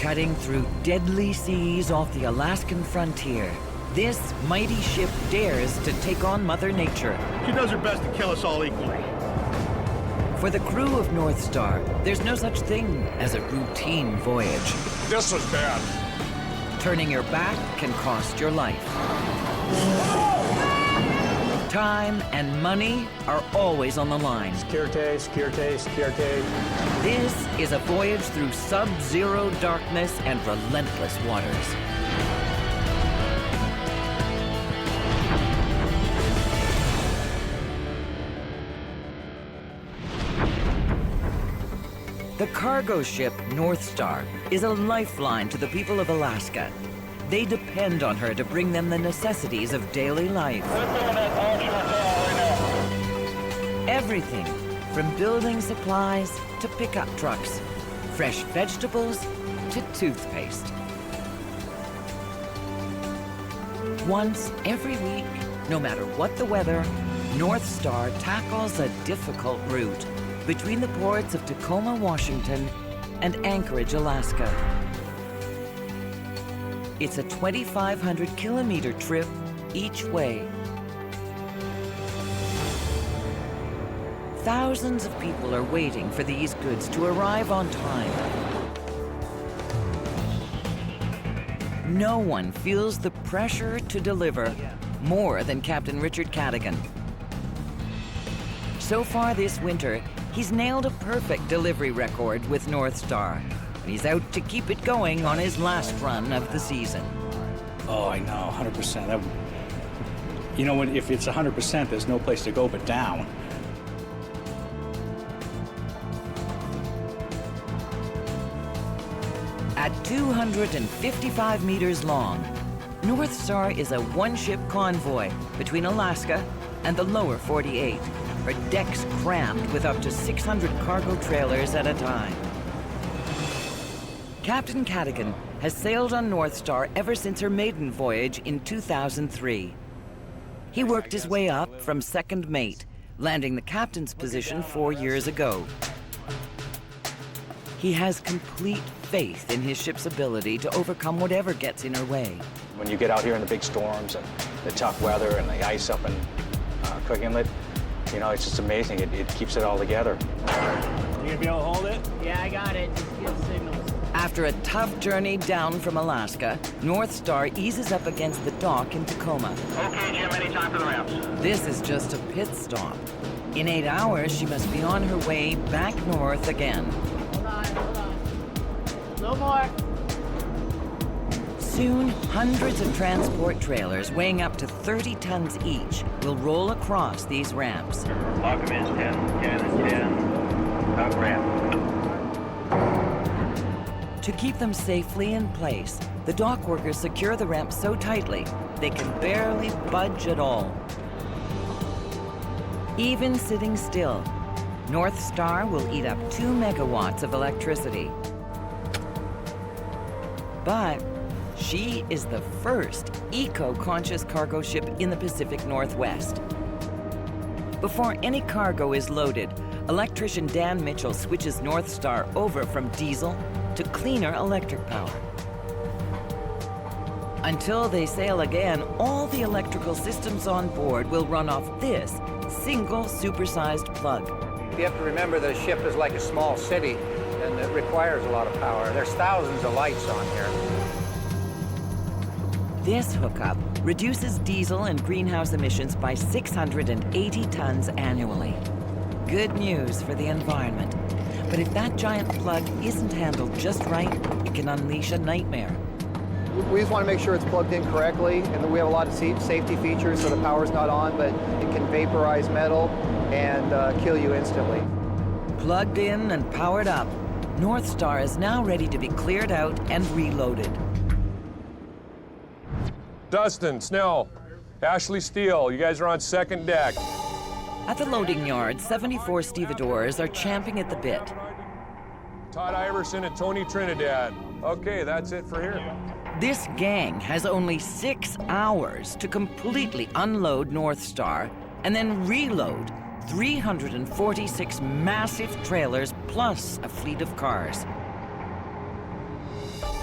Cutting through deadly seas off the Alaskan frontier, this mighty ship dares to take on Mother Nature. She does her best to kill us all equally. For the crew of North Star, there's no such thing as a routine voyage. This was bad. Turning your back can cost your life. Time and money are always on the line. Security, security, security. This is a voyage through sub-zero darkness and relentless waters. The cargo ship North Star is a lifeline to the people of Alaska. They depend on her to bring them the necessities of daily life. Everything from building supplies to pickup trucks, fresh vegetables to toothpaste. Once every week, no matter what the weather, North Star tackles a difficult route between the ports of Tacoma, Washington, and Anchorage, Alaska. It's a 2,500-kilometer trip each way. Thousands of people are waiting for these goods to arrive on time. No one feels the pressure to deliver more than Captain Richard Cadigan. So far this winter, he's nailed a perfect delivery record with North Star. And he's out to keep it going on his last run of the season. Oh, I know, 100%. You know, if it's 100%, there's no place to go but down. At 255 meters long, North Star is a one-ship convoy between Alaska and the lower 48. Her decks crammed with up to 600 cargo trailers at a time. Captain Cadigan has sailed on North Star ever since her maiden voyage in 2003. He worked his way up from second mate, landing the captain's position 4 years ago. He has complete faith in his ship's ability to overcome whatever gets in her way. When you get out here in the big storms and the tough weather and the ice up in Cook Inlet, you know, it's just amazing. It keeps it all together. You gonna be able to hold it? Yeah, I got it. Just give signals. After a tough journey down from Alaska, North Star eases up against the dock in Tacoma. Okay, Jim, any time for the ramps? This is just a pit stop. In 8 hours, she must be on her way back north again. Hold on. No more. Soon, hundreds of transport trailers weighing up to 30 tons each will roll across these ramps. Lock them in, 10, and 10. Dock ramp. To keep them safely in place, the dock workers secure the ramp so tightly they can barely budge at all. Even sitting still, North Star will eat up 2 megawatts of electricity. But she is the first eco-conscious cargo ship in the Pacific Northwest. Before any cargo is loaded, electrician Dan Mitchell switches North Star over from diesel to cleaner electric power. Until they sail again, all the electrical systems on board will run off this single supersized plug. You have to remember that a ship is like a small city, and it requires a lot of power. There's thousands of lights on here. This hookup reduces diesel and greenhouse emissions by 680 tons annually. Good news for the environment. But if that giant plug isn't handled just right, it can unleash a nightmare. We just want to make sure it's plugged in correctly, and that we have a lot of safety features so the power's not on, but it can vaporize metal and kill you instantly. Plugged in and powered up, North Star is now ready to be cleared out and reloaded. Dustin, Snell, Ashley Steele, you guys are on second deck. At the loading yard, 74 stevedores are champing at the bit. Todd Iverson and Tony Trinidad. Okay, that's it for here. This gang has only 6 hours to completely unload North Star and then reload 346 massive trailers plus a fleet of cars.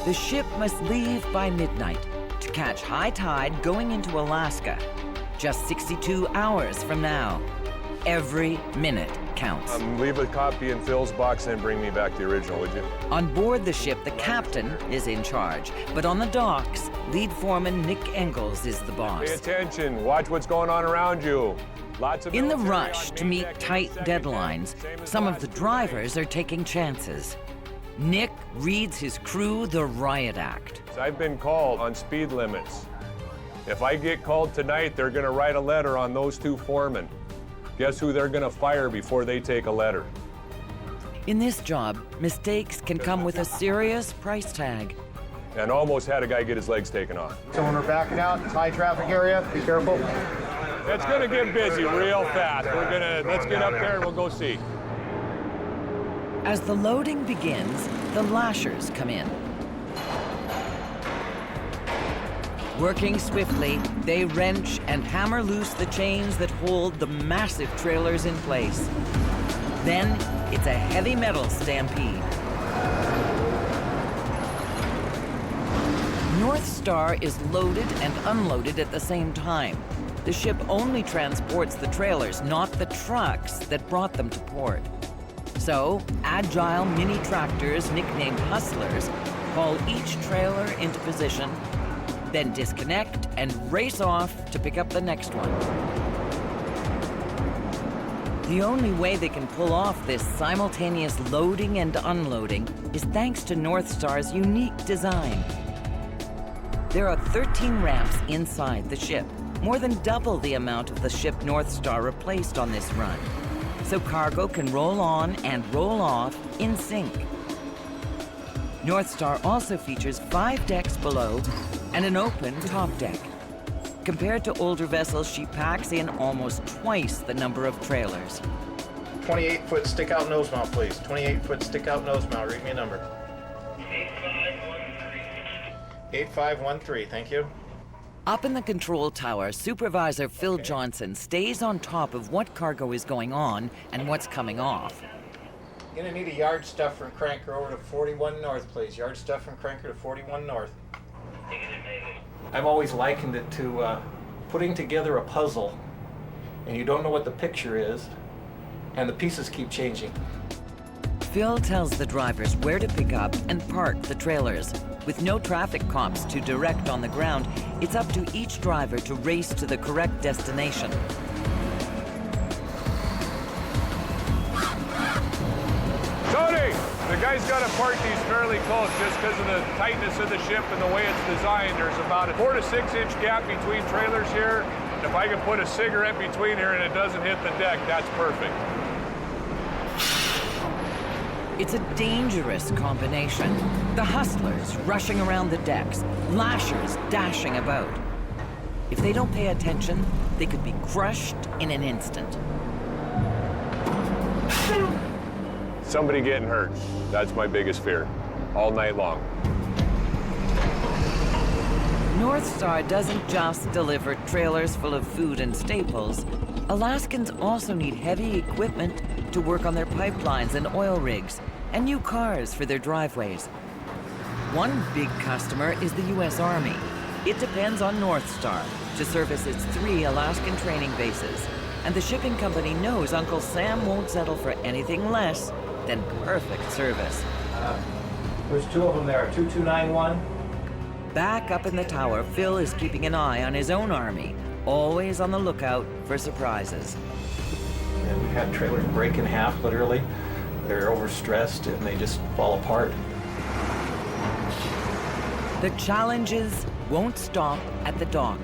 The ship must leave by midnight to catch high tide going into Alaska, just 62 hours from now. Every minute counts. Leave a copy in Phil's box and bring me back the original, would you? On board the ship, the captain is in charge, but on the docks, lead foreman Nick Engels is the boss. Pay attention. Watch what's going on around you. Lots of In the military rush on to main meet deck in tight second deadlines, cabin, same as some of last the week. drivers are taking chances. Nick reads his crew the riot act. I've been called on speed limits. If I get called tonight, they're gonna write a letter on those two foremen. Guess who they're gonna fire before they take a letter? In this job, mistakes can come with a serious price tag. And almost had a guy get his legs taken off. So when we're backing out, it's high traffic area, be careful. It's gonna get busy real fast. Let's get up there and we'll go see. As the loading begins, the lashers come in. Working swiftly, they wrench and hammer loose the chains that hold the massive trailers in place. Then it's a heavy metal stampede. North Star is loaded and unloaded at the same time. The ship only transports the trailers, not the trucks that brought them to port. So, agile mini tractors, nicknamed hustlers, haul each trailer into position, then disconnect and race off to pick up the next one. The only way they can pull off this simultaneous loading and unloading is thanks to North Star's unique design. There are 13 ramps inside the ship, more than double the amount of the ship North Star replaced on this run. So cargo can roll on and roll off in sync. North Star also features 5 decks below and an open top deck. Compared to older vessels, she packs in almost twice the number of trailers. 28-foot stick-out nose mount, please. 28-foot stick-out nose mount. Read me a number. 8513, thank you. Up in the control tower, Supervisor Phil Johnson stays on top of what cargo is going on and what's coming off. You're gonna need a yard stuffer and cranker over to 41 north, please. Yard stuffer and cranker to 41 north. I've always likened it to putting together a puzzle, and you don't know what the picture is, and the pieces keep changing. Phil tells the drivers where to pick up and park the trailers. With no traffic cops to direct on the ground, it's up to each driver to race to the correct destination. Tony, the guy's got to park these fairly close just because of the tightness of the ship and the way it's designed. There's about a 4 to 6 inch gap between trailers here. If I can put a cigarette between here and it doesn't hit the deck, that's perfect. It's a dangerous combination. The hustlers rushing around the decks, lashers dashing about. If they don't pay attention, they could be crushed in an instant. Somebody getting hurt. That's my biggest fear. All night long. North Star doesn't just deliver trailers full of food and staples. Alaskans also need heavy equipment to work on their pipelines and oil rigs, and new cars for their driveways. One big customer is the U.S. Army. It depends on North Star to service its 3 Alaskan training bases. And the shipping company knows Uncle Sam won't settle for anything less than perfect service. There's 2 of them there, 2291. Back up in the tower, Phil is keeping an eye on his own Army, always on the lookout for surprises. And we've had trailers break in half, literally. They're overstressed and they just fall apart. The challenges won't stop at the dock.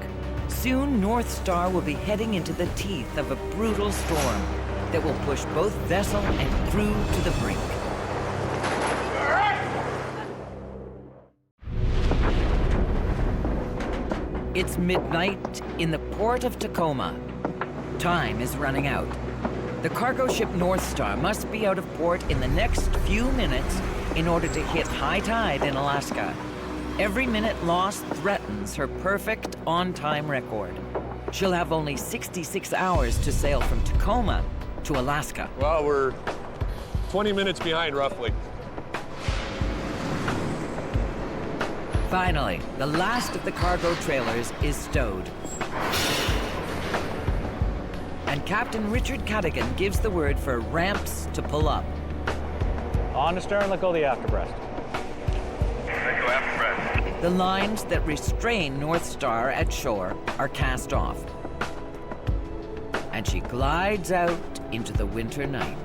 Soon, North Star will be heading into the teeth of a brutal storm that will push both vessel and crew to the brink. It's midnight in the port of Tacoma. Time is running out. The cargo ship North Star must be out of port in the next few minutes in order to hit high tide in Alaska. Every minute lost threatens her perfect on-time record. She'll have only 66 hours to sail from Tacoma to Alaska. Well, we're 20 minutes behind, roughly. Finally, the last of the cargo trailers is stowed. And Captain Richard Cadigan gives the word for ramps to pull up. On the stern, let go the afterbreast. Let go afterbreast. The lines that restrain North Star at shore are cast off. And she glides out into the winter night.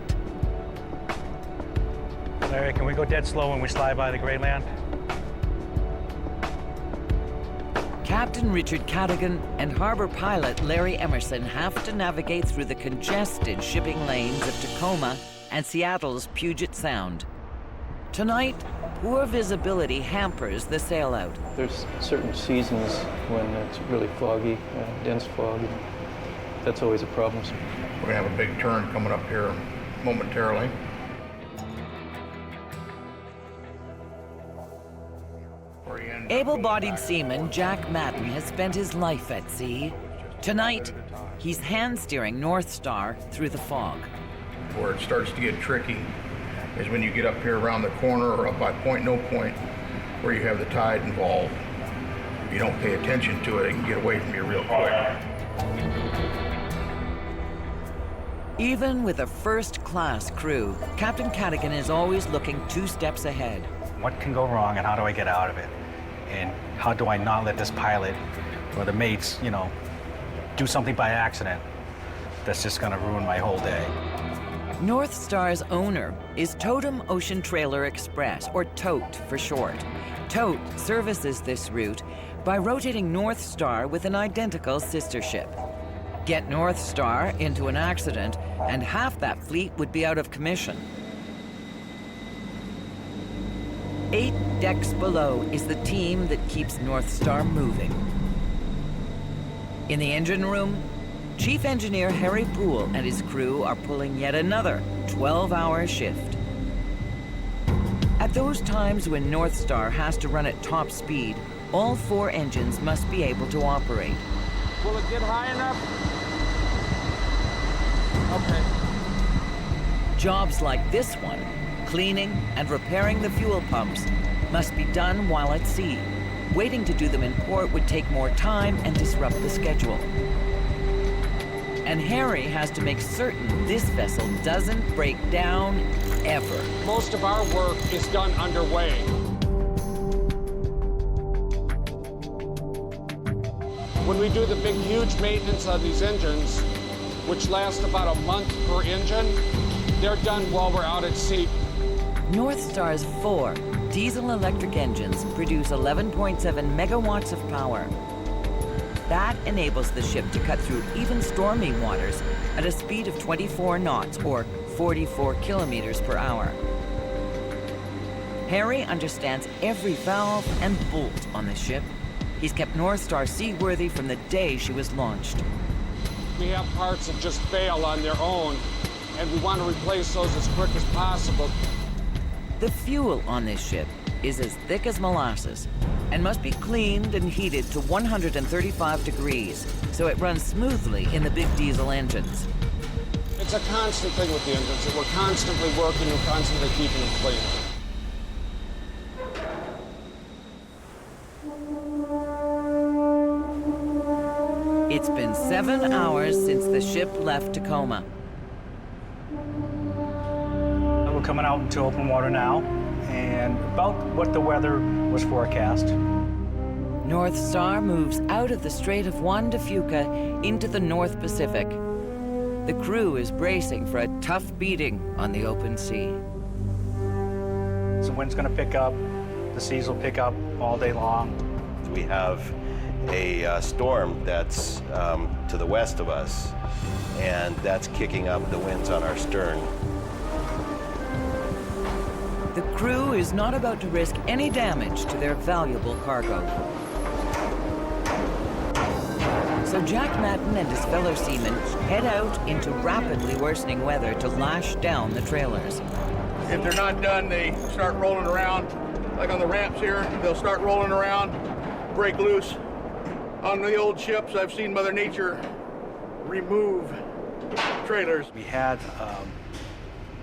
Larry, can we go dead slow when we slide by the gray land? Captain Richard Cadigan and harbor pilot Larry Emerson have to navigate through the congested shipping lanes of Tacoma and Seattle's Puget Sound. Tonight, poor visibility hampers the sail out. There's certain seasons when it's really foggy, dense fog. That's always a problem. We're gonna have a big turn coming up here momentarily. Able-bodied seaman Jack Madden has spent his life at sea. Tonight, he's hand-steering North Star through the fog. Where it starts to get tricky is when you get up here around the corner or up by Point No Point where you have the tide involved. If you don't pay attention to it, it can get away from you real quick. Even with a first-class crew, Captain Cadigan is always looking 2 steps ahead. What can go wrong and how do I get out of it? And how do I not let this pilot or the mates, do something by accident that's just gonna ruin my whole day? North Star's owner is Totem Ocean Trailer Express, or TOTE for short. TOTE services this route by rotating North Star with an identical sister ship. Get North Star into an accident, and half that fleet would be out of commission. 8 decks below is the team that keeps North Star moving. In the engine room, Chief Engineer Harry Poole and his crew are pulling yet another 12-hour shift. At those times when North Star has to run at top speed, all 4 engines must be able to operate. Will it get high enough? Okay. Jobs like this one, cleaning and repairing the fuel pumps, must be done while at sea. Waiting to do them in port would take more time and disrupt the schedule. And Harry has to make certain this vessel doesn't break down ever. Most of our work is done underway. When we do the big, huge maintenance on these engines, which last about a month per engine, they're done while we're out at sea. North Star's 4 diesel-electric engines produce 11.7 megawatts of power. That enables the ship to cut through even stormy waters at a speed of 24 knots, or 44 kilometers per hour. Harry understands every valve and bolt on the ship. He's kept North Star seaworthy from the day she was launched. We have parts that just fail on their own, and we want to replace those as quick as possible. The fuel on this ship is as thick as molasses and must be cleaned and heated to 135 degrees so it runs smoothly in the big diesel engines. It's a constant thing with the engines, that we're constantly working and constantly keeping them clean. It's been 7 hours since the ship left Tacoma. We're coming out into open water now, and about what the weather was forecast. North Star moves out of the Strait of Juan de Fuca into the North Pacific. The crew is bracing for a tough beating on the open sea. The wind's going to pick up, the seas will pick up all day long. We have a storm that's to the west of us, and that's kicking up the winds on our stern. The crew is not about to risk any damage to their valuable cargo. So Jack Madden and his fellow seamen head out into rapidly worsening weather to lash down the trailers. If they're not done, they start rolling around. Like on the ramps here, they'll start rolling around, break loose. On the old ships, I've seen Mother Nature remove trailers. We had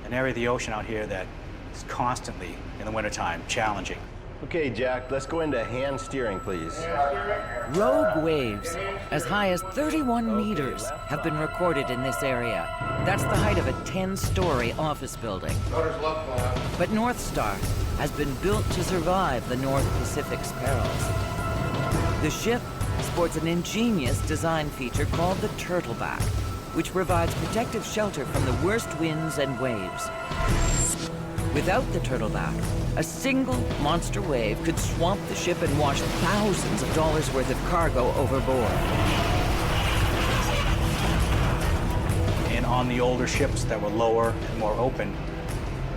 an area of the ocean out here that is constantly, in the wintertime, challenging. Okay, Jack, let's go into hand steering, please. Rogue waves as high as 31 meters have been recorded in this area. That's the height of a 10-story office building. But North Star has been built to survive the North Pacific's perils. The ship sports an ingenious design feature called the turtleback, which provides protective shelter from the worst winds and waves. Without the turtleback, a single monster wave could swamp the ship and wash thousands of dollars worth of cargo overboard. And on the older ships that were lower and more open,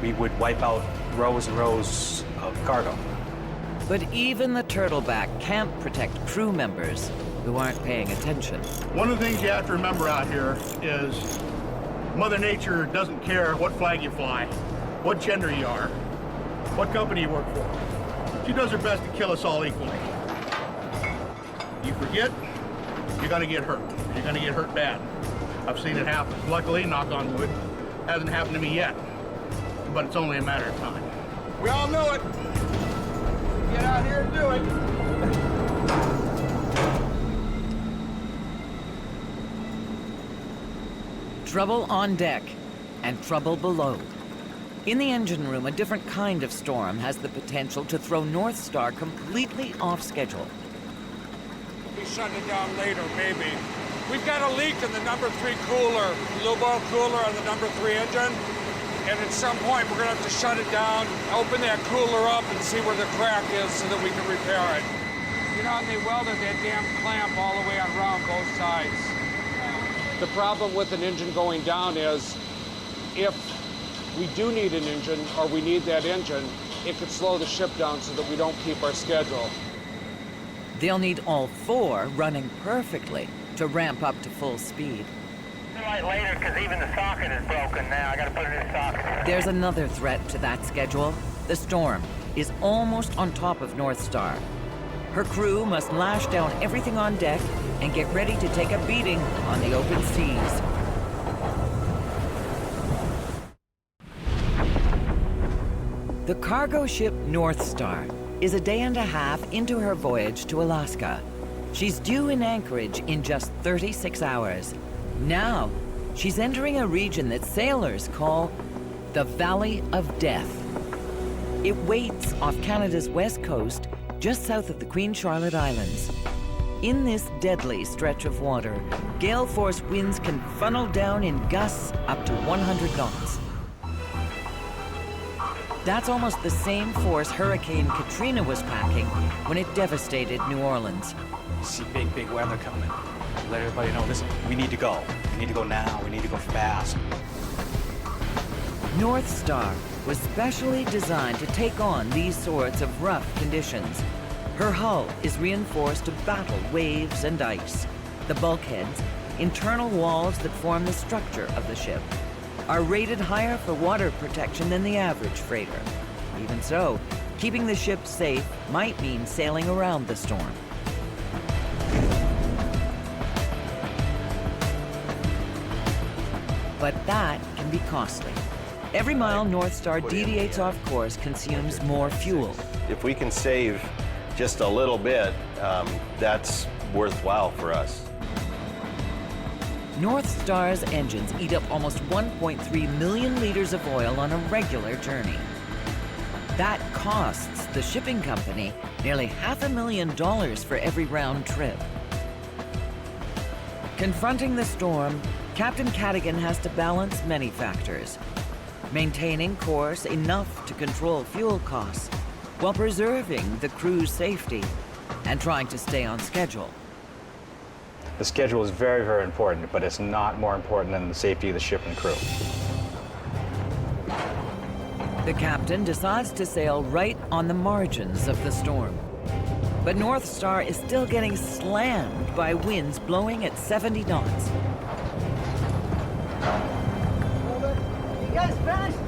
we would wipe out rows and rows of cargo. But even the turtleback can't protect crew members who aren't paying attention. One of the things you have to remember out here is Mother Nature doesn't care what flag you fly, what gender you are, what company you work for. She does her best to kill us all equally. You forget, you're gonna get hurt. You're gonna get hurt bad. I've seen it happen. Luckily, knock on wood, hasn't happened to me yet, but it's only a matter of time. We all know it. Get out here and do it. Trouble on deck and trouble below. In the engine room, a different kind of storm has the potential to throw North Star completely off schedule. We shut it down later, maybe. We've got a leak in the number 3 cooler, Lubo cooler on the number 3 engine. And at some point, we're gonna have to shut it down, open that cooler up and see where the crack is so that we can repair it. You know, and they welded that damn clamp all the way around both sides. The problem with an engine going down is if we do need an engine or we need that engine, it could slow the ship down so that we don't keep our schedule. They'll need all 4 running perfectly to ramp up to full speed. Later, because even the socket is broken now. I got to put a new socket. There's another threat to that schedule. The storm is almost on top of North Star. Her crew must lash down everything on deck and get ready to take a beating on the open seas. The cargo ship North Star is a day and a half into her voyage to Alaska. She's due in Anchorage in just 36 hours. Now, she's entering a region that sailors call the Valley of Death. It waits off Canada's west coast, just south of the Queen Charlotte Islands. In this deadly stretch of water, gale-force winds can funnel down in gusts up to 100 knots. That's almost the same force Hurricane Katrina was packing when it devastated New Orleans. See big weather coming. Let everybody know, listen, we need to go. We need to go now. We need to go fast. North Star was specially designed to take on these sorts of rough conditions. Her hull is reinforced to battle waves and ice. The bulkheads, internal walls that form the structure of the ship, are rated higher for water protection than the average freighter. Even so, keeping the ship safe might mean sailing around the storm. But that can be costly. Every mile North Star deviates off course consumes more fuel. If we can save just a little bit, that's worthwhile for us. North Star's engines eat up almost 1.3 million liters of oil on a regular journey. That costs the shipping company nearly $500,000 for every round trip. Confronting the storm, Captain Cadigan has to balance many factors. Maintaining course enough to control fuel costs while preserving the crew's safety and trying to stay on schedule. The schedule is very, very important, but it's not more important than the safety of the ship and crew. The captain decides to sail right on the margins of the storm. But North Star is still getting slammed by winds blowing at 70 knots. You guys finished?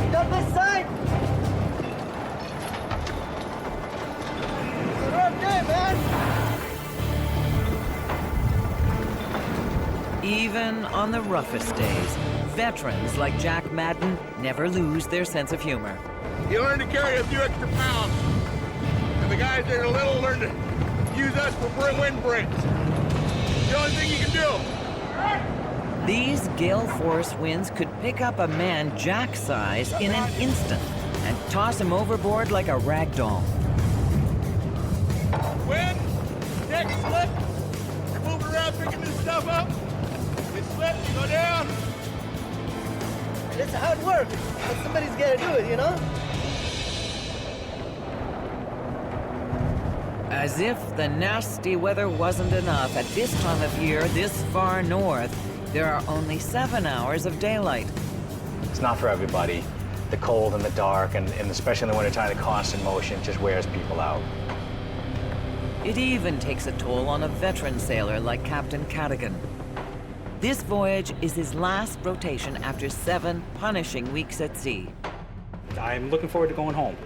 You done this side? We're okay, man. Even on the roughest days, veterans like Jack Madden never lose their sense of humor. You learn to carry a few extra pounds. And the guys that are little learn to use us for wind breaks. It's the only thing you can do. These gale force winds could pick up a man Jack size in an instant and toss him overboard like a rag doll. Wind, deck slip. You're moving around picking this stuff up. You slip, you go down. That's how it works. But somebody's got to do it, you know? As if the nasty weather wasn't enough, at this time of year, this far north, there are only 7 hours of daylight. It's not for everybody. The cold and the dark, and especially in the wintertime, the constant motion just wears people out. It even takes a toll on a veteran sailor like Captain Cadigan. This voyage is his last rotation after 7 punishing weeks at sea. I'm looking forward to going home.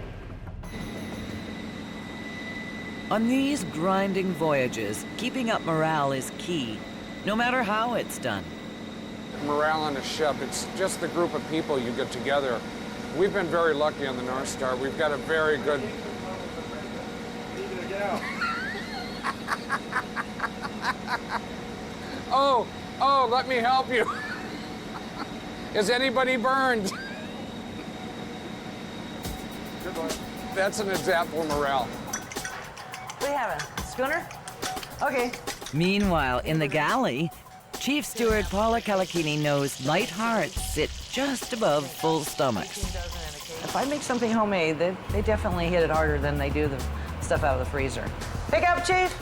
On these grinding voyages, keeping up morale is key, no matter how it's done. Morale on a ship, it's just the group of people you get together. We've been very lucky on the North Star. We've got a very good... Oh, let me help you. Is anybody burned? That's an example of morale. We have a schooner? Okay. Meanwhile, in the galley, Chief Steward Paula Kalakini knows light hearts sit just above full stomachs. If I make something homemade, they definitely hit it harder than they do the stuff out of the freezer. Pick up, Chief!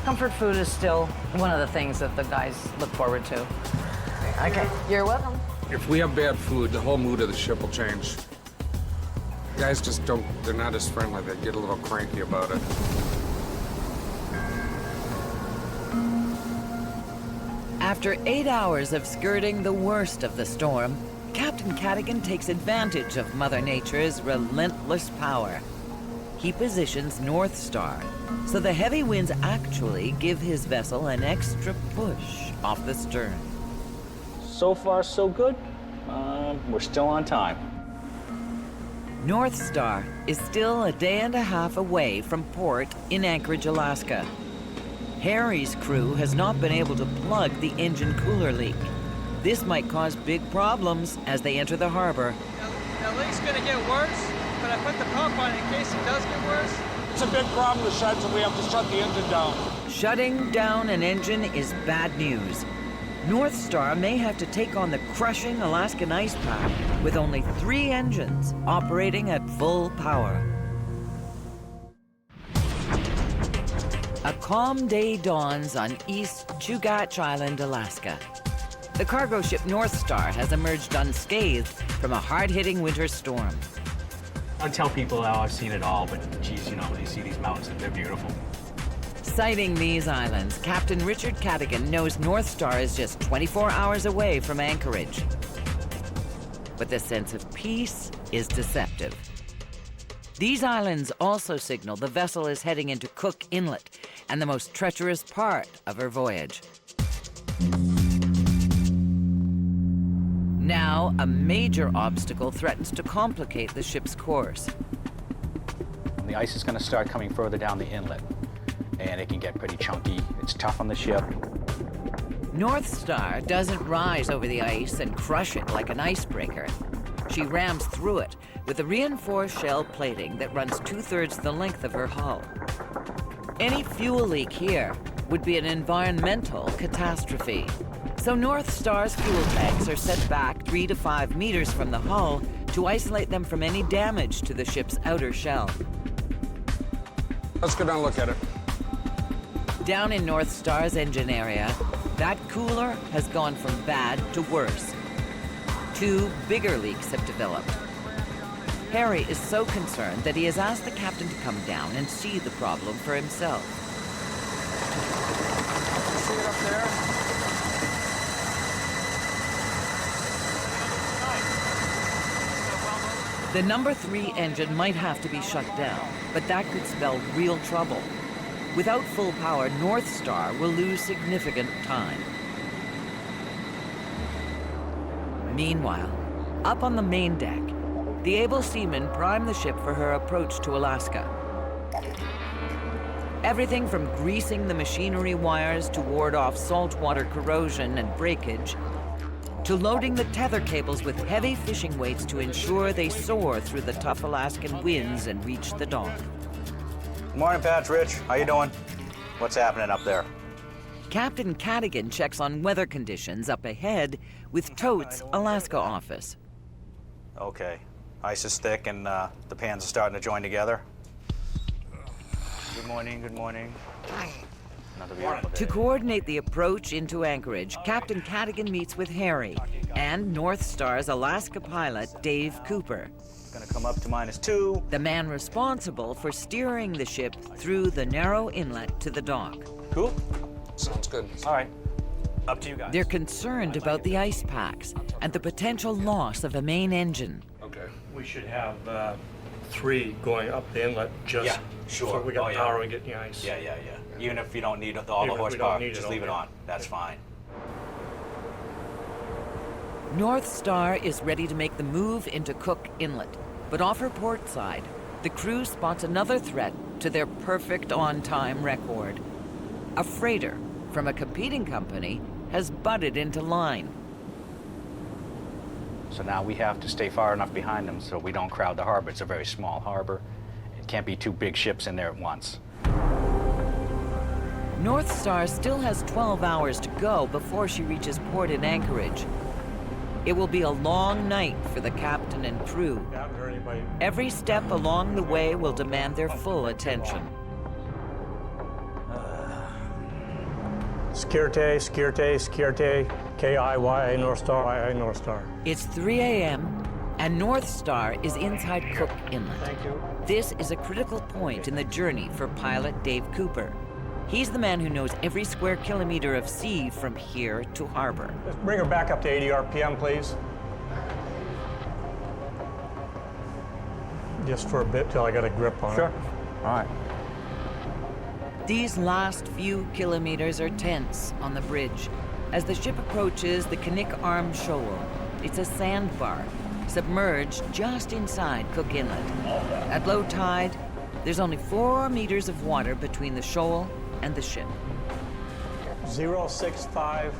Comfort food is still one of the things that the guys look forward to. Okay, you're welcome. If we have bad food, the whole mood of the ship will change. Guys just don't, they're not as friendly. They get a little cranky about it. After 8 hours of skirting the worst of the storm, Captain Cadigan takes advantage of Mother Nature's relentless power. He positions North Star, so the heavy winds actually give his vessel an extra push off the stern. So far, so good. We're still on time. North Star is still a day and a half away from port in Anchorage, Alaska. Harry's crew has not been able to plug the engine cooler leak. This might cause big problems as they enter the harbor. The leak's gonna get worse, but I put the pump on it in case it does get worse. It's a big problem to shut, so we have to shut the engine down. Shutting down an engine is bad news. North Star may have to take on the crushing Alaskan ice pack with only 3 engines operating at full power. A calm day dawns on East Chugach Island, Alaska. The cargo ship North Star has emerged unscathed from a hard-hitting winter storm. I tell people, oh, I've seen it all, but geez, you know, when you see these mountains, they're beautiful. Sighting these islands, Captain Richard Cadigan knows North Star is just 24 hours away from Anchorage. But the sense of peace is deceptive. These islands also signal the vessel is heading into Cook Inlet and the most treacherous part of her voyage. Now, a major obstacle threatens to complicate the ship's course. The ice is going to start coming further down the inlet, and it can get pretty chunky. It's tough on the ship. North Star doesn't rise over the ice and crush it like an icebreaker. She rams through it with a reinforced shell plating that runs 2/3 the length of her hull. Any fuel leak here would be an environmental catastrophe. So North Star's fuel tanks are set back 3 to 5 meters from the hull to isolate them from any damage to the ship's outer shell. Let's go down and look at it. Down in North Star's engine area, that cooler has gone from bad to worse. 2 bigger leaks have developed. Harry is so concerned that he has asked the captain to come down and see the problem for himself. See it up there? The number 3 engine might have to be shut down, but that could spell real trouble. Without full power, North Star will lose significant time. Meanwhile, up on the main deck, The able seamen prime the ship for her approach to Alaska. Everything from greasing the machinery wires to ward off saltwater corrosion and breakage, to loading the tether cables with heavy fishing weights to ensure they soar through the tough Alaskan winds and reach the dock. Morning, Pat. Rich. How you doing? What's happening up there? Captain Cadigan checks on weather conditions up ahead with TOTE's Alaska office. Okay. Ice is thick and the pans are starting to join together. Good morning, good morning. Another beautiful day. To coordinate the approach into Anchorage, Captain Cadigan meets with Harry and North Star's Alaska pilot, Dave Cooper. Gonna come up to -2. The man responsible for steering the ship through the narrow inlet to the dock. Cool? Sounds good. All right. Up to you guys. They're concerned about the ice packs and the potential loss of a main engine. Okay. We should have 3 going up the inlet just so we got power and get the ice. Yeah. Even if you don't need all the horsepower, just leave it on. That's fine. North Star is ready to make the move into Cook Inlet, but off her port side, the crew spots another threat to their perfect on-time record. A freighter from a competing company has butted into line. So now we have to stay far enough behind them so we don't crowd the harbor. It's a very small harbor. It can't be 2 big ships in there at once. North Star still has 12 hours to go before she reaches port in Anchorage. It will be a long night for the captain and crew. Every step along the way will demand their full attention. Security, KIYA North Star, YA North Star. It's 3 a.m. and North Star is inside Cook Inlet. Thank you. This is a critical point in the journey for pilot Dave Cooper. He's the man who knows every square kilometer of sea from here to harbor. Let's bring her back up to 80 RPM, please. Just for a bit till I get a grip on it. Sure. All right. These last few kilometers are tense on the bridge as the ship approaches the Knik Arm Shoal. It's a sandbar, submerged just inside Cook Inlet. At low tide, there's only 4 meters of water between the shoal and the ship. 065.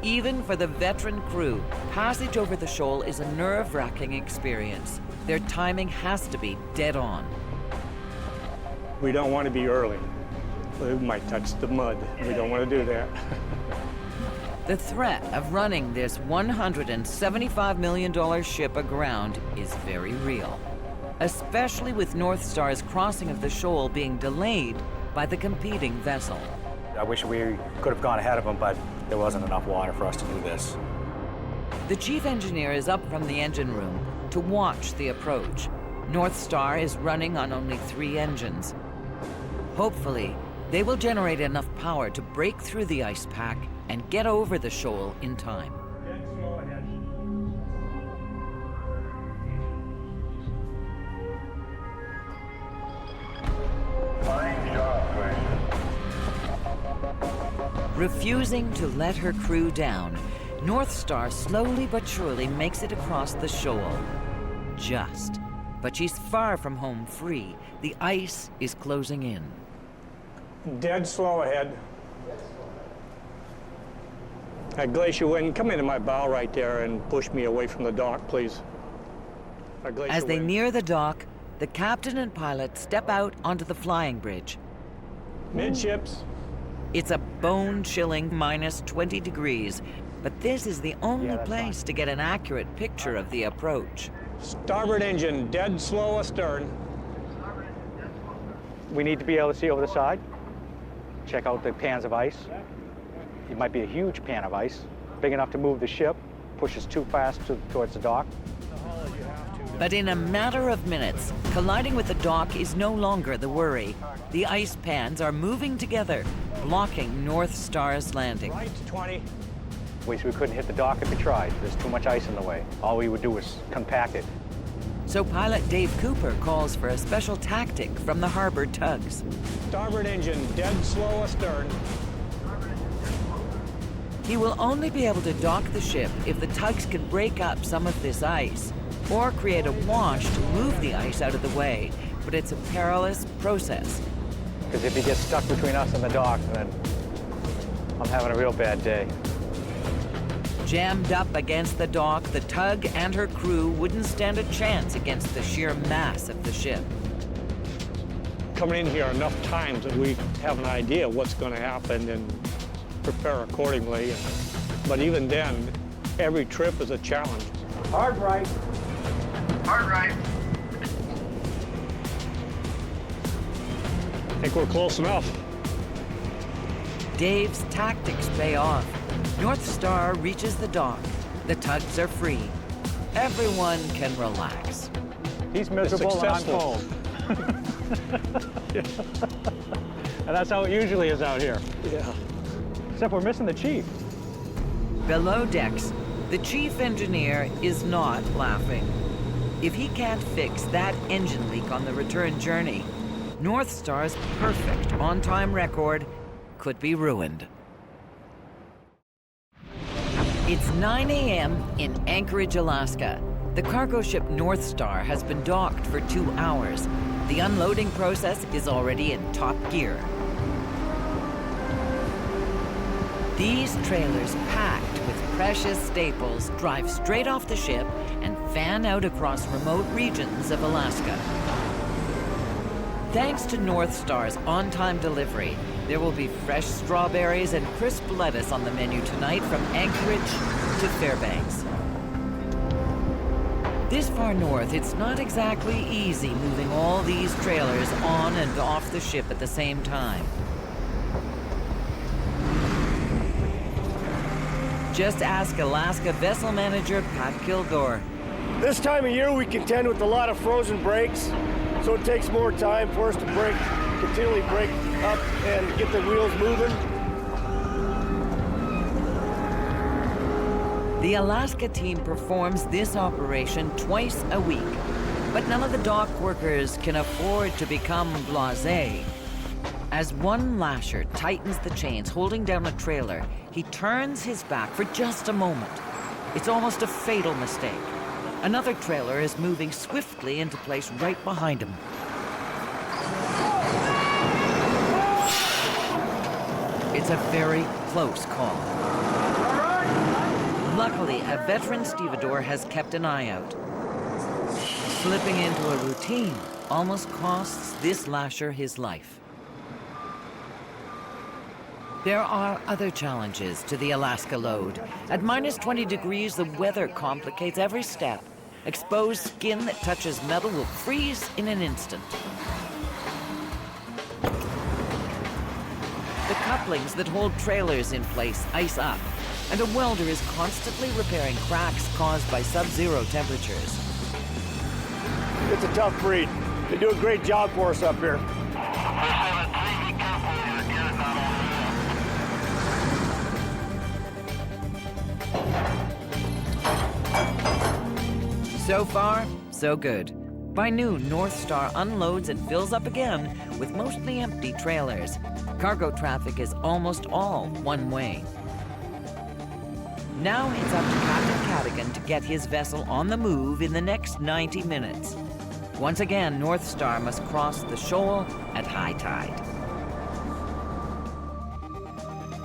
Even for the veteran crew, passage over the shoal is a nerve-wracking experience. Their timing has to be dead on. We don't want to be early. We might touch the mud. We don't want to do that. The threat of running this $175 million ship aground is very real, especially with North Star's crossing of the shoal being delayed by the competing vessel. I wish we could have gone ahead of them, but there wasn't enough water for us to do this. The chief engineer is up from the engine room to watch the approach. North Star is running on only 3 engines. Hopefully, they will generate enough power to break through the ice pack and get over the shoal in time. Refusing to let her crew down, North Star slowly but surely makes it across the shoal. Just. But she's far from home free. The ice is closing in. Dead slow ahead. That glacier wind, come into my bow right there and push me away from the dock, please. As they near the dock, the captain and pilot step out onto the flying bridge. Midships. It's a bone-chilling -20 degrees, but this is the only place to get an accurate picture of the approach. Starboard engine, dead slow astern. We need to be able to see over the side, check out the pans of ice. It might be a huge pan of ice, big enough to move the ship, push us too fast towards the dock. But in a matter of minutes, colliding with the dock is no longer the worry. The ice pans are moving together, blocking North Star's landing. Right, 20. Wish we couldn't hit the dock if we tried. There's too much ice in the way. All we would do is compact it. So pilot Dave Cooper calls for a special tactic from the harbor tugs. Starboard engine, dead slow astern. He will only be able to dock the ship if the tugs can break up some of this ice or create a wash to move the ice out of the way, but it's a perilous process. Because if he gets stuck between us and the dock, then I'm having a real bad day. Jammed up against the dock, the tug and her crew wouldn't stand a chance against the sheer mass of the ship. Coming in here enough times that we have an idea what's going to happen and prepare accordingly. But even then, every trip is a challenge. Hard right. Hard right. I think we're close enough. Dave's tactics pay off. North Star reaches the dock. The tugs are free. Everyone can relax. He's miserable and I'm cold. And that's how it usually is out here. Yeah. Except we're missing the chief. Below decks, the chief engineer is not laughing. If he can't fix that engine leak on the return journey, North Star's perfect on-time record could be ruined. It's 9 a.m. in Anchorage, Alaska. The cargo ship North Star has been docked for 2 hours. The unloading process is already in top gear. These trailers, packed with precious staples, drive straight off the ship and fan out across remote regions of Alaska. Thanks to North Star's on-time delivery, there will be fresh strawberries and crisp lettuce on the menu tonight from Anchorage to Fairbanks. This far north, it's not exactly easy moving all these trailers on and off the ship at the same time. Just ask Alaska vessel manager Pat Kilgore. This time of year we contend with a lot of frozen breaks, so it takes more time for us to continually break up and get the wheels moving. The Alaska team performs this operation twice a week, but none of the dock workers can afford to become blasé. As one lasher tightens the chains holding down a trailer, he turns his back for just a moment. It's almost a fatal mistake. Another trailer is moving swiftly into place right behind him. It's a very close call. Luckily, a veteran stevedore has kept an eye out. Slipping into a routine almost costs this lasher his life. There are other challenges to the Alaska load. At minus 20 degrees, the weather complicates every step. Exposed skin that touches metal will freeze in an instant. The couplings that hold trailers in place ice up, and a welder is constantly repairing cracks caused by sub-zero temperatures. It's a tough breed. They do a great job for us up here. So far, so good. By noon, North Star unloads and fills up again with mostly empty trailers. Cargo traffic is almost all one way. Now it's up to Captain Cadigan to get his vessel on the move in the next 90 minutes. Once again, North Star must cross the shoal at high tide.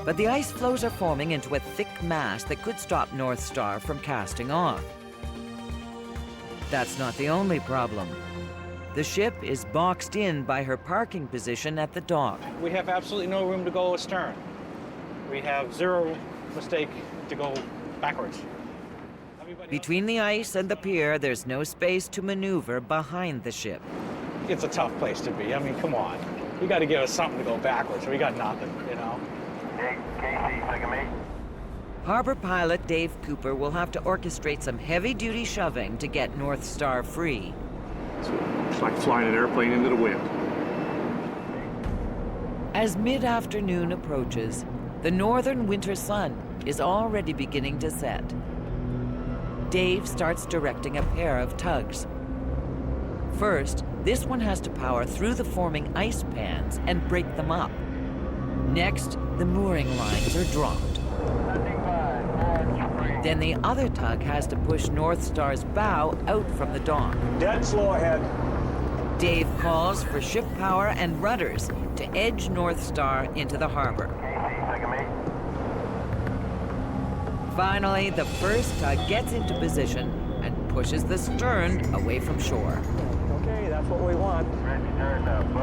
But the ice floes are forming into a thick mass that could stop North Star from casting off. That's not the only problem. The ship is boxed in by her parking position at the dock. We have absolutely no room to go astern. We have zero mistake to go backwards. Between the ice and the pier, there's no space to maneuver behind the ship. It's a tough place to be. I mean, come on. You got to give us something to go backwards, or we got nothing, you know? Hey, Casey, second mate. Harbor pilot Dave Cooper will have to orchestrate some heavy-duty shoving to get North Star free. It's like flying an airplane into the wind. As mid-afternoon approaches, the northern winter sun is already beginning to set. Dave starts directing a pair of tugs. First, this one has to power through the forming ice pans and break them up. Next, the mooring lines are dropped. Then the other tug has to push North Star's bow out from the dock. Dead slow ahead. Dave calls for ship power and rudders to edge North Star into the harbor. Finally, the first tug gets into position and pushes the stern away from shore. Okay, that's what we want.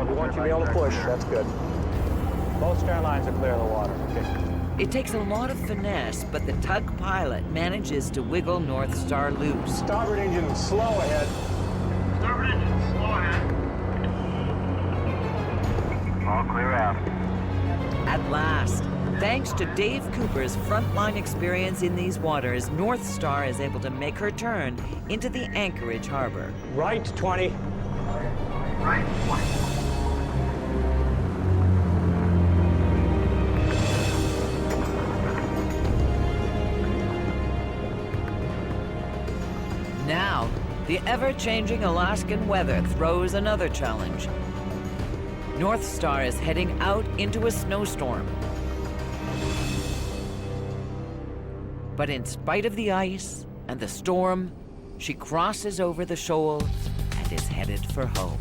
We want you to be able to push. That's good. Both stern lines are clear of the water. Okay. It takes a lot of finesse, but the tug pilot manages to wiggle North Star loose. Starboard engine slow ahead. Starboard engine, slow ahead. All clear out. At last, thanks to Dave Cooper's frontline experience in these waters, North Star is able to make her turn into the Anchorage harbor. Right 20. Right 20. Now, the ever-changing Alaskan weather throws another challenge. North Star is heading out into a snowstorm. But in spite of the ice and the storm, she crosses over the shoals and is headed for home.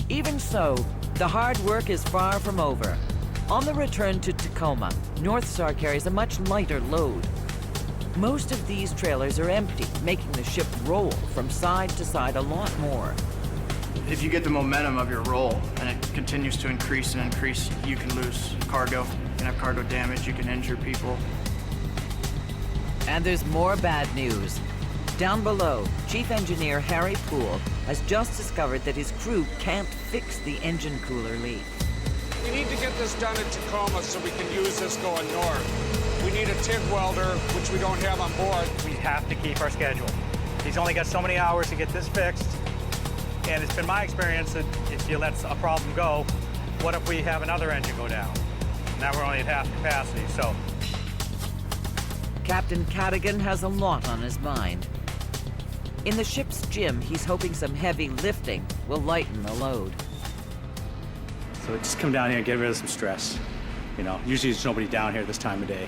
Even so, the hard work is far from over. On the return to Tacoma, North Star carries a much lighter load. Most of these trailers are empty, making the ship roll from side to side a lot more. If you get the momentum of your roll and it continues to increase and increase, you can lose cargo. You can have cargo damage, you can injure people. And there's more bad news. Down below, Chief Engineer Harry Poole has just discovered that his crew can't fix the engine cooler leak. We need to get this done at Tacoma so we can use this going north. We need a TIG welder, which we don't have on board. We have to keep our schedule. He's only got so many hours to get this fixed. And it's been my experience that if you let a problem go, what if we have another engine go down? Now we're only at half capacity, so. Captain Cadigan has a lot on his mind. In the ship's gym, he's hoping some heavy lifting will lighten the load. So just come down here and get rid of some stress. You know, usually there's nobody down here this time of day.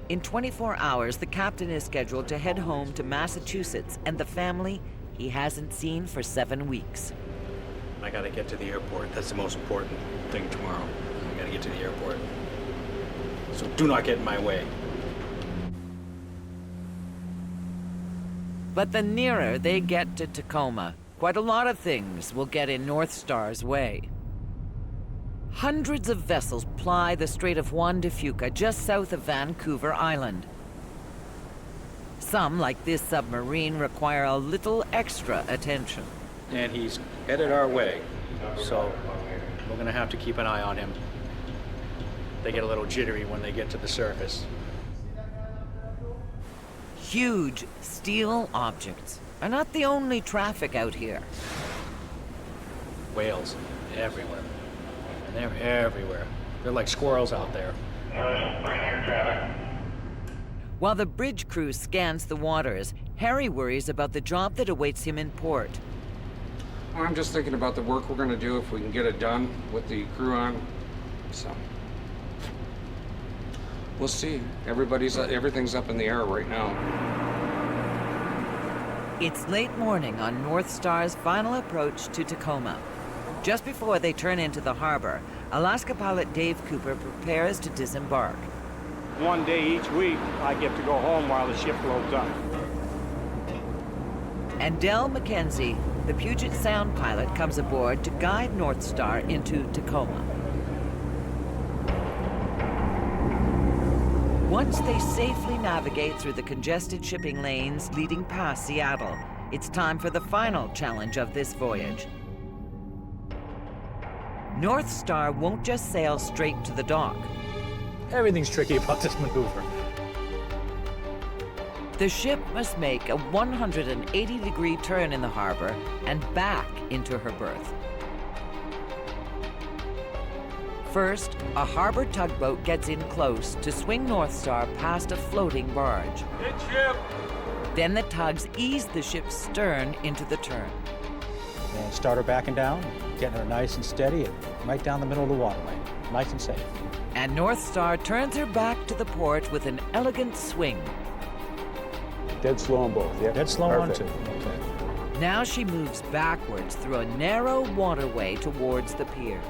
In 24 hours, the captain is scheduled to head home to Massachusetts and the family he hasn't seen for 7 weeks. I gotta get to the airport. That's the most important thing tomorrow. I gotta get to the airport. So do not get in my way. But the nearer they get to Tacoma, quite a lot of things will get in North Star's way. Hundreds of vessels ply the Strait of Juan de Fuca just south of Vancouver Island. Some, like this submarine, require a little extra attention. And he's headed our way, so we're gonna have to keep an eye on him. They get a little jittery when they get to the surface. Huge steel objects are not the only traffic out here. Whales everywhere. And they're everywhere. They're like squirrels out there. While the bridge crew scans the waters, Harry worries about the job that awaits him in port. I'm just thinking about the work we're going to do if we can get it done with the crew on. So we'll see. Everything's up in the air right now. It's late morning on North Star's final approach to Tacoma. Just before they turn into the harbor, Alaska pilot Dave Cooper prepares to disembark. One day each week, I get to go home while the ship loads up. And Del McKenzie, the Puget Sound pilot, comes aboard to guide North Star into Tacoma. Once they safely navigate through the congested shipping lanes leading past Seattle, it's time for the final challenge of this voyage. North Star won't just sail straight to the dock. Everything's tricky about this maneuver. The ship must make a 180-degree turn in the harbor and back into her berth. First, a harbor tugboat gets in close to swing North Star past a floating barge. Hit ship! Then the tugs ease the ship's stern into the turn. And start her backing down, getting her nice and steady and right down the middle of the waterway. nice and safe. And North Star turns her back to the port with an elegant swing. Dead slow on both, yeah? Dead slow on two. Okay. Now she moves backwards through a narrow waterway towards the pier.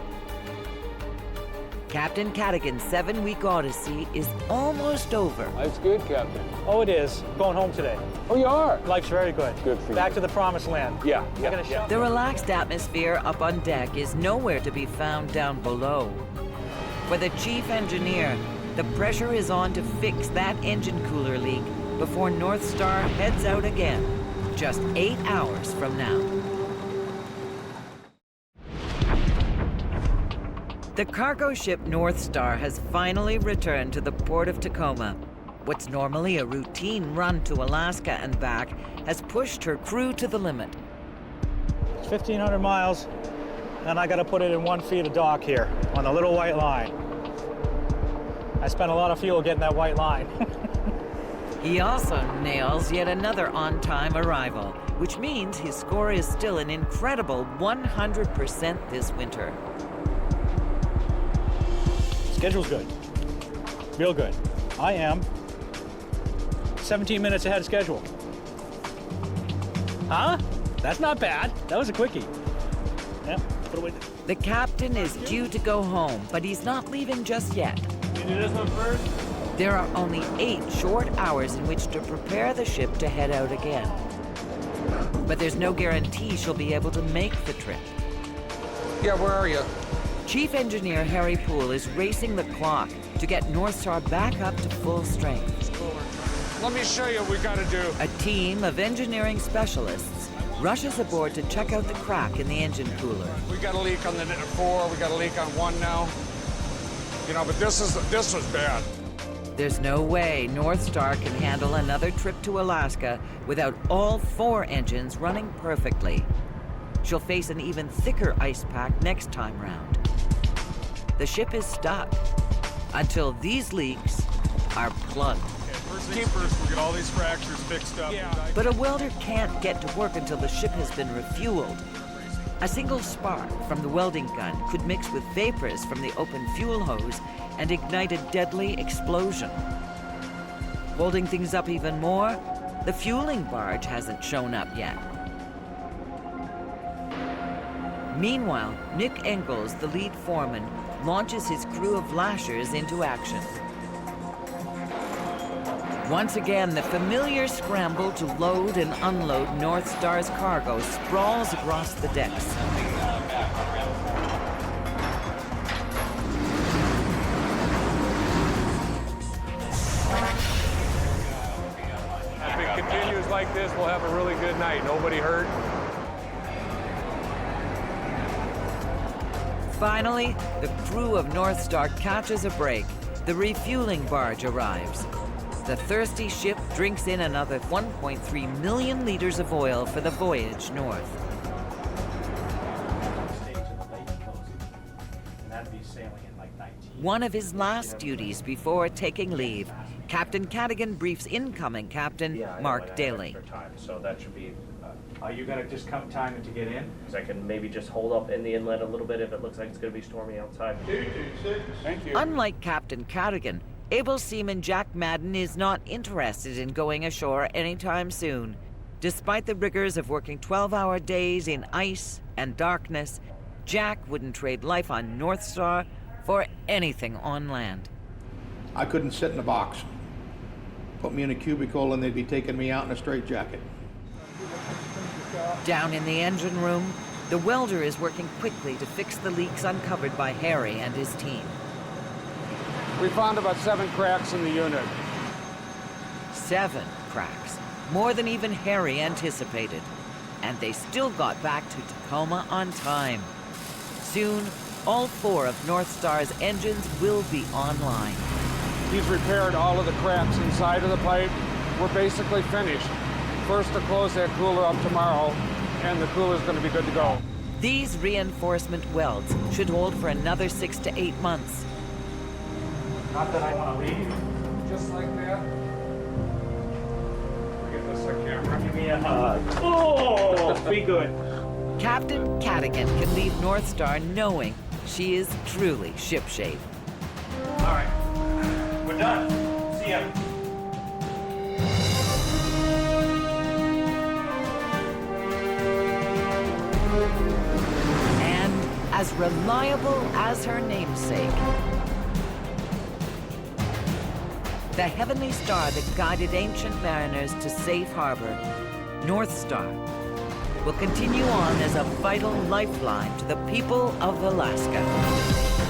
Captain Cadigan's 7-week odyssey is almost over. Life's good, Captain. Oh, it is. Going home today. Oh, you are? Life's very good. Good for you. Back to the promised land. Yeah, The relaxed atmosphere up on deck is nowhere to be found down below. For the chief engineer, the pressure is on to fix that engine cooler leak before North Star heads out again, just 8 hours from now. The cargo ship North Star has finally returned to the port of Tacoma. What's normally a routine run to Alaska and back has pushed her crew to the limit. It's 1,500 miles, and I got to put it in 1 feet of dock here on the little white line. I spent a lot of fuel getting that white line. He also nails yet another on-time arrival, which means his score is still an incredible 100% this winter. Schedule's good. Real good. I am 17 minutes ahead of schedule. Huh? That's not bad. That was a quickie. Yeah, put away. The captain is due to go home, but he's not leaving just yet. You do this one first? There are only 8 short hours in which to prepare the ship to head out again. But there's no guarantee she'll be able to make the trip. Yeah, where are you? Chief Engineer Harry Poole is racing the clock to get North Star back up to full strength. Let me show you what we gotta do. A team of engineering specialists rushes aboard to check out the crack in the engine cooler. We got a leak on the 4, we got a leak on 1 now. You know, but this was bad. There's no way North Star can handle another trip to Alaska without all 4 engines running perfectly. She'll face an even thicker ice pack next time round. The ship is stuck until these leaks are plugged. First things first, we'll get all these fractures fixed up. Yeah. But a welder can't get to work until the ship has been refueled. A single spark from the welding gun could mix with vapors from the open fuel hose and ignite a deadly explosion. Holding things up even more, the fueling barge hasn't shown up yet. Meanwhile, Nick Engels, the lead foreman, launches his crew of lashers into action. Once again, the familiar scramble to load and unload North Star's cargo sprawls across the decks. If it continues like this, we'll have a really good night. Nobody hurt. Finally, the crew of North Star catches a break. The refueling barge arrives. The thirsty ship drinks in another 1.3 million liters of oil for the voyage north. One of his last duties before taking leave, Captain Cadigan briefs incoming Captain Mark Daly. So that should be. Are you going to just come time it to get in? Because I can maybe just hold up in the inlet a little bit if it looks like it's going to be stormy outside. Thank you. Unlike Captain Cadigan, able seaman Jack Madden is not interested in going ashore anytime soon. Despite the rigors of working 12-hour days in ice and darkness, Jack wouldn't trade life on North Star for anything on land. I couldn't sit in a box. Put me in a cubicle and they'd be taking me out in a straitjacket. Down in the engine room, the welder is working quickly to fix the leaks uncovered by Harry and his team. We found about 7 cracks in the unit. 7 cracks, more than even Harry anticipated. And they still got back to Tacoma on time. Soon, all 4 of North Star's engines will be online. He's repaired all of the cracks inside of the pipe. We're basically finished. First to close that cooler up tomorrow, and the cooler's going to be good to go. These reinforcement welds should hold for another 6 to 8 months. Not that I want to leave. Just like that. Get this on camera. Give me a hug. Oh, be good. Captain Cadigan can leave North Star knowing She is truly shipshape. All right, we're done. See ya. And as reliable as her namesake. The heavenly star that guided ancient mariners to safe harbor, North Star, will continue on as a vital lifeline to the people of Alaska.